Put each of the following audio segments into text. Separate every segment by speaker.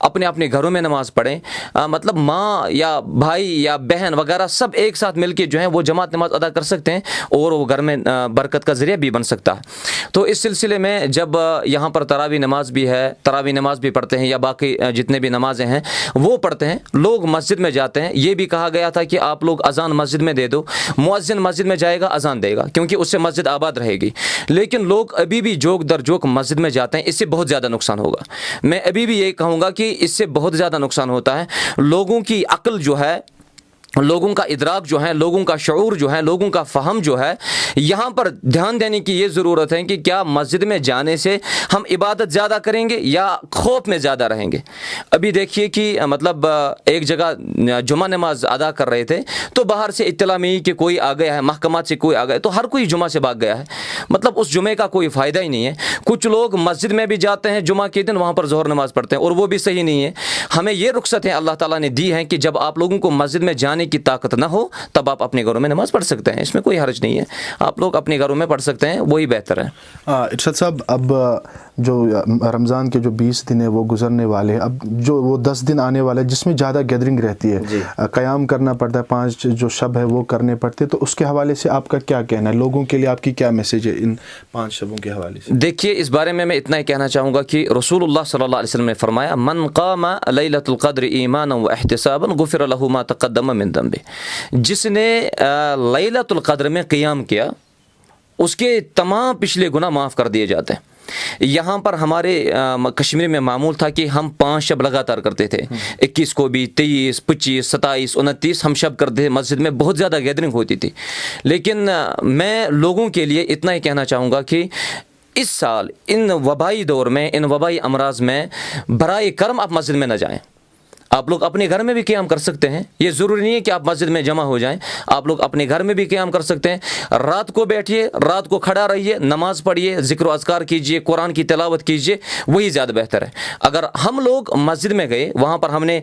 Speaker 1: اپنے اپنے گھروں میں نماز پڑھیں، مطلب ماں یا بھائی یا بہن وغیرہ سب ایک ساتھ مل کے جو ہیں وہ جماعت نماز ادا کر سکتے ہیں اور وہ گھر میں برکت کا ذریعہ بھی بن سکتا ہے۔ تو اس سلسلے میں جب یہاں پر تراویح نماز بھی ہے، تراویح نماز بھی پڑھتے ہیں یا باقی جتنے بھی نمازیں ہیں وہ پڑھتے ہیں، لوگ مسجد میں جاتے ہیں۔ یہ بھی کہا گیا تھا کہ آپ لوگ اذان مسجد میں دے دو، مؤذن مسجد میں جائے گا اذان دے گا کیونکہ اس سے مسجد آباد رہے گی، لیکن لوگ ابھی بھی جوک در جوک مسجد میں جاتے ہیں، اس سے بہت زیادہ نقصان ہوگا۔ میں ابھی بھی یہ کہوں گا کہ اس سے بہت زیادہ نقصان ہوتا ہے۔ لوگوں کی عقل جو ہے، لوگوں کا ادراک جو ہے، لوگوں کا شعور جو ہے، لوگوں کا فہم جو ہے، یہاں پر دھیان دینے کی یہ ضرورت ہے کہ کیا مسجد میں جانے سے ہم عبادت زیادہ کریں گے یا خوف میں زیادہ رہیں گے۔ ابھی دیکھیے کہ مطلب ایک جگہ جمعہ نماز ادا کر رہے تھے تو باہر سے اطلاع ملی کہ کوئی آ گیا ہے، محکمات سے کوئی آ گیا، تو ہر کوئی جمعہ سے بھاگ گیا ہے، مطلب اس جمعے کا کوئی فائدہ ہی نہیں ہے۔ کچھ لوگ مسجد میں بھی جاتے ہیں جمعہ کے دن، وہاں پر ظہر نماز پڑھتے ہیں اور وہ بھی صحیح نہیں ہے۔ ہمیں یہ رخصت ہے اللہ تعالیٰ نے دی ہے کہ جب آپ لوگوں کو مسجد میں جانے کی طاقت نہ ہو تب آپ اپنے گھروں میں نماز پڑھ سکتے ہیں، اس میں کوئی حرج نہیں ہے، آپ لوگ اپنے گھروں میں پڑھ سکتے ہیں، وہی بہتر ہے۔
Speaker 2: ارشاد صاحب، اب جو رمضان کے جو 20 دن ہیں وہ گزرنے والے ہیں، اب جو وہ 10 دن آنے والے ہیں جس میں زیادہ گیدرنگ رہتی ہے، قیام کرنا پڑتا ہے، 5 جو شب ہے وہ کرنے پڑتے، تو اس کے حوالے سے آپ کا کیا کہنا ہے؟ لوگوں کے لیے آپ کی کیا میسج ہے ان 5 شبوں کے حوالے سے؟
Speaker 1: دیکھیے اس بارے میں اتنا ہی کہنا چاہوں گا کہ رسول اللہ صلی اللہ علیہ وسلم نے فرمایا من قام لیلۃ القدر ایمانا و احتسابا غفر له ما تقدم من ذنبه، جس نے لیلۃ القدر میں قیام کیا اس کے تمام پچھلے گناہ معاف کر دیے جاتے ہیں۔ یہاں پر ہمارے کشمیر میں معمول تھا کہ ہم 5 شب لگاتار کرتے تھے، 21 کو بھی، 23، 25، 27، 29 ہم شب کرتے تھے، مسجد میں بہت زیادہ گیدرنگ ہوتی تھی۔ لیکن میں لوگوں کے لیے اتنا ہی کہنا چاہوں گا کہ اس سال ان وبائی دور میں، ان وبائی امراض میں برائے کرم آپ مسجد میں نہ جائیں۔ آپ لوگ اپنے گھر میں بھی قیام کر سکتے ہیں، یہ ضروری نہیں ہے کہ آپ مسجد میں جمع ہو جائیں، آپ لوگ اپنے گھر میں بھی قیام کر سکتے ہیں۔ رات کو بیٹھیے، رات کو کھڑا رہیے، نماز پڑھیے، ذکر و اذکار کیجیے، قرآن کی تلاوت کیجیے، وہی زیادہ بہتر ہے۔ اگر ہم لوگ مسجد میں گئے، وہاں پر ہم نے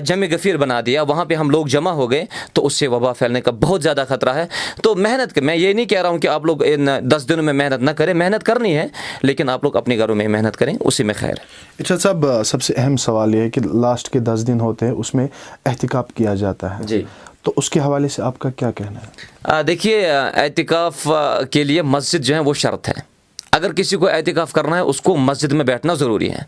Speaker 1: جمع غفیر بنا دیا، وہاں پہ ہم لوگ جمع ہو گئے تو اس سے وبا پھیلنے کا بہت زیادہ خطرہ ہے۔ تو محنت، میں یہ نہیں کہہ رہا ہوں کہ آپ لوگ ان 10 دنوں میں محنت نہ کریں، محنت کرنی ہے، لیکن آپ لوگ اپنے گھروں میں محنت کریں، اسی میں خیر ہے۔
Speaker 2: ارشاد صاحب، سب سے اہم سوال یہ ہے کہ لاسٹ کے 10 دن ہوتے ہیں، اس میں اعتکاف کیا جاتا ہے،
Speaker 1: جی،
Speaker 2: تو اس کے حوالے سے آپ کا کیا کہنا ہے؟
Speaker 1: دیکھیے اعتکاف کے لیے مسجد جو ہے وہ شرط ہے۔ اگر کسی کو اعتکاف کرنا ہے اس کو مسجد میں بیٹھنا ضروری ہے۔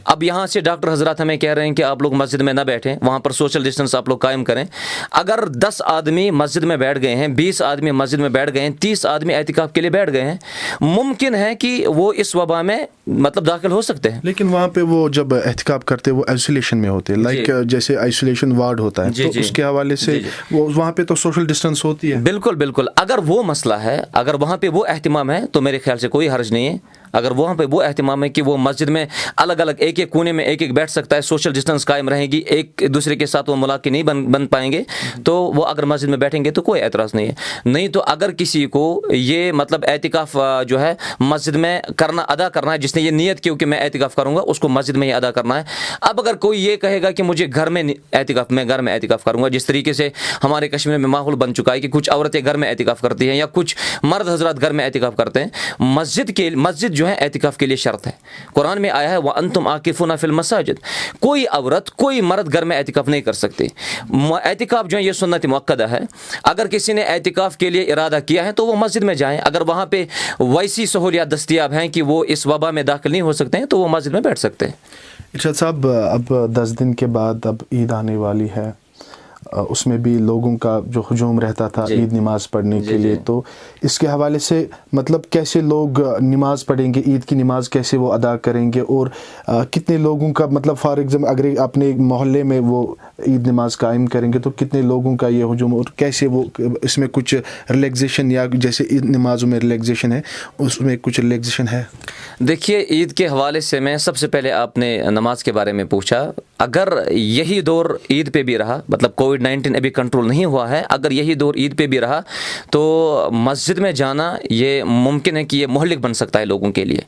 Speaker 1: اب یہاں سے ڈاکٹر حضرات ہمیں کہہ رہے ہیں کہ آپ لوگ مسجد میں نہ بیٹھیں، وہاں پر سوشل ڈسٹنس آپ لوگ قائم کریں۔ اگر 10 آدمی مسجد میں بیٹھ گئے ہیں، 20 آدمی مسجد میں بیٹھ گئے ہیں، 30 آدمی اعتکاف کے لیے بیٹھ گئے ہیں، ممکن ہے کہ وہ اس وبا میں مطلب داخل ہو سکتے ہیں۔
Speaker 2: لیکن وہاں پہ وہ جب احتکاب کرتے وہ آئسولیشن میں ہوتے ہیں، لائک جیسے آئسولیشن وارڈ ہوتا ہے، تو اس کے حوالے سے وہ وہاں پہ تو سوشل ڈسٹنس ہوتی ہے۔
Speaker 1: بالکل بالکل، اگر وہ مسئلہ ہے، اگر وہاں پہ وہ اہتمام ہے تو میرے خیال سے کوئی حرج نہیں ہے۔ اگر وہاں پہ وہ اہتمام ہے کہ وہ مسجد میں الگ الگ ایک ایک کونے میں ایک ایک بیٹھ سکتا ہے، سوشل ڈسٹنس قائم رہے گی، ایک دوسرے کے ساتھ وہ ملاقات نہیں بن پائیں گے، تو وہ اگر مسجد میں بیٹھیں گے تو کوئی اعتراض نہیں ہے۔ نہیں تو اگر کسی کو یہ مطلب اعتکاف جو ہے مسجد میں ادا کرنا ہے، جس نے یہ نیت کی کہ میں اعتکاف کروں گا، اس کو مسجد میں ہی ادا کرنا ہے۔ اب اگر کوئی یہ کہے گا کہ مجھے گھر میں اعتکاف کروں گا، جس طریقے سے ہمارے کشمیر میں ماحول بن چکا ہے کہ کچھ عورتیں گھر میں اعتکاف کرتی ہیں یا کچھ مرد حضرات گھر میں اعتکاف کرتے ہیں، مسجد جو ہے اعتکاف کے لیے شرط ہے۔ قرآن میں آیا ہے وَأَنْتُمْ عَاكِفُونَ فِي الْمَسَاجِدِ، کوئی عورت کوئی مرد گھر میں اعتکاف نہیں کر سکتی۔ اعتکاف جو ہے یہ سنت مؤکدہ ہے۔ اگر کسی نے اعتکاف کے لیے ارادہ کیا ہے تو وہ مسجد میں جائیں، اگر وہاں پہ ویسی سہولیات دستیاب ہیں کہ وہ اس وبا میں داخل نہیں ہو سکتے ہیں تو وہ مسجد میں بیٹھ سکتے ہیں۔
Speaker 2: ارشاد صاحب، اب 10 دن کے بعد اب عید آنے والی ہے، اس میں بھی لوگوں کا جو ہجوم رہتا تھا عید نماز پڑھنے کے لیے، تو اس کے حوالے سے مطلب کیسے لوگ نماز پڑھیں گے، عید کی نماز کیسے وہ ادا کریں گے، اور کتنے لوگوں کا مطلب فار ایگزامپل اگر اپنے محلے میں وہ عید نماز قائم کریں گے تو کتنے لوگوں کا یہ ہجوم، اور کیسے وہ اس میں کچھ ریلیکزیشن، یا جیسے عید نمازوں میں ریلیکزیشن ہے اس میں کچھ ریلیکزیشن ہے؟
Speaker 1: دیکھیے عید کے حوالے سے میں سب سے پہلے آپ نے نماز کے بارے میں پوچھا، اگر یہی دور عید پہ بھی رہا، مطلب کووڈ کووڈ-19 ابھی کنٹرول نہیں ہوا ہے، اگر یہی دور عید پہ بھی رہا تو مسجد میں جانا یہ ممکن ہے کہ یہ مہلک بن سکتا ہے لوگوں کے لیے.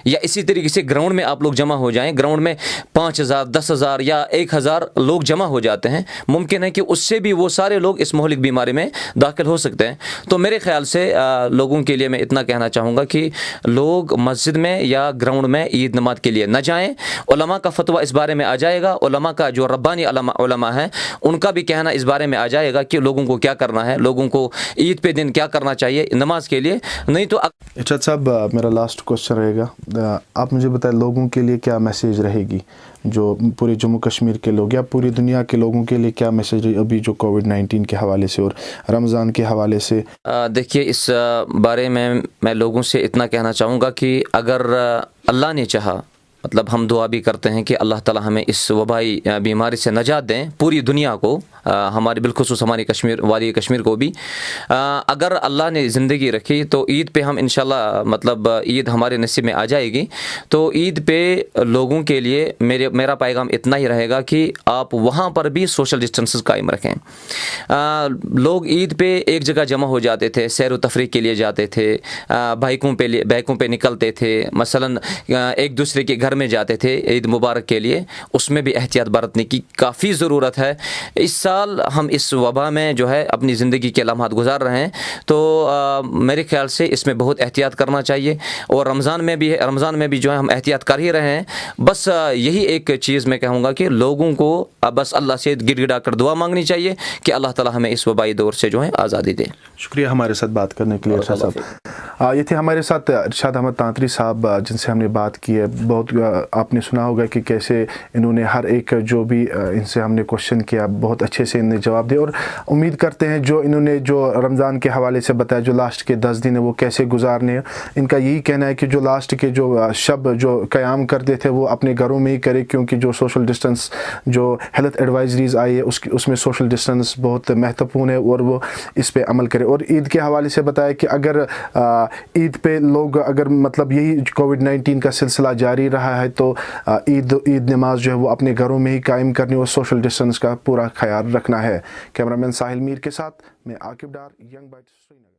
Speaker 1: یا اسی طریقے سے گراؤنڈ میں آپ لوگ جمع ہو جائیں، گراؤنڈ میں 5000 10,000 یا 1000 لوگ جمع ہو جاتے ہیں، ممکن ہے کہ اس سے بھی وہ سارے لوگ اس مہلک بیماری میں داخل ہو سکتے ہیں. تو میرے خیال سے لوگوں کے لیے میں اتنا کہنا چاہوں گا کہ لوگ مسجد میں یا گراؤنڈ میں عید نماز کے لیے نہ جائیں. علماء کا فتویٰ اس بارے میں آ جائے گا، علماء کا جو ربانی علماء ہیں ان کا بھی کہنا اس بارے میں آ جائے گا کہ لوگوں کو کیا کرنا ہے، لوگوں کو عید پہ دن کیا کرنا چاہیے نماز کے لیے. نہیں تو
Speaker 2: ارشاد صاحب میرا لاسٹ کوشچن رہے گا، آپ مجھے بتائیں لوگوں کے لیے کیا میسیج رہے گی، جو پورے جموں کشمیر کے لوگ یا پوری دنیا کے لوگوں کے لیے کیا میسیج رہی ابھی جو کووڈ-19 کے حوالے سے اور رمضان کے حوالے سے؟
Speaker 1: دیکھیے اس بارے میں لوگوں سے اتنا کہنا چاہوں گا کہ اگر اللہ نے چاہا، مطلب ہم دعا بھی کرتے ہیں کہ اللہ تعالی ہمیں اس وبائی بیماری سے نجات دیں، پوری دنیا کو، ہمارے بالخصوص ہماری وادی کشمیر کو بھی. اگر اللہ نے زندگی رکھی تو عید پہ ہم انشاءاللہ مطلب عید ہمارے نصیب میں آ جائے گی. تو عید پہ لوگوں کے لیے میرا پیغام اتنا ہی رہے گا کہ آپ وہاں پر بھی سوشل ڈسٹنسز قائم رکھیں. لوگ عید پہ ایک جگہ جمع ہو جاتے تھے، سیر و تفریح کے لیے جاتے تھے، بائکوں پہ نکلتے تھے، مثلاً ایک دوسرے کے گھر میں جاتے تھے عید مبارک کے لیے. اس میں بھی احتیاط برتنے کی کافی ضرورت ہے. اس سال ہم اس وبا میں جو ہے اپنی زندگی کے لمحات گزار رہے ہیں، تو میرے خیال سے اس میں بہت احتیاط کرنا چاہیے. اور رمضان میں بھی جو ہے ہم احتیاط کر ہی رہے ہیں. بس یہی ایک چیز میں کہوں گا کہ لوگوں کو بس اللہ سے گڑ گڑا کر دعا مانگنی چاہیے کہ اللہ تعالی ہمیں اس وبائی دور سے جو ہے آزادی دے.
Speaker 2: شکریہ ہمارے ساتھ بات کرنے کے لیے ارشاد صاحب. یہ تھے ہمارے ساتھ ارشاد احمد تانتری صاحب جن سے ہم نے بات کی ہے. بہت آپ نے سنا ہوگا کہ کیسے انہوں نے ہر ایک جو بھی ان سے ہم نے کوشچن کیا بہت اچھے سے انہیں جواب دے. اور امید کرتے ہیں جو انہوں نے جو رمضان کے حوالے سے بتایا، جو لاسٹ کے 10 دن ہیں وہ کیسے گزارنے ہیں، ان کا یہی کہنا ہے کہ جو لاسٹ کے جو شب جو قیام کرتے تھے وہ اپنے گھروں میں ہی کرے، کیونکہ جو سوشل ڈسٹنس جو ہیلتھ ایڈوائزریز آئی ہے اس میں سوشل ڈسٹنس بہت مہتوپورن ہے اور وہ اس پہ عمل کرے. اور عید کے حوالے سے بتایا کہ اگر عید پہ لوگ اگر مطلب یہی کووڈ-19 کا سلسلہ جاری رہا ہے تو عید نماز جو ہے وہ اپنے گھروں میں ہی قائم کرنی اور سوشل ڈسٹنس کا پورا خیال رکھنا ہے. کیمرہ مین ساحل میر کے ساتھ میں عاقب ڈار، ینگ بائٹ، سری نگر.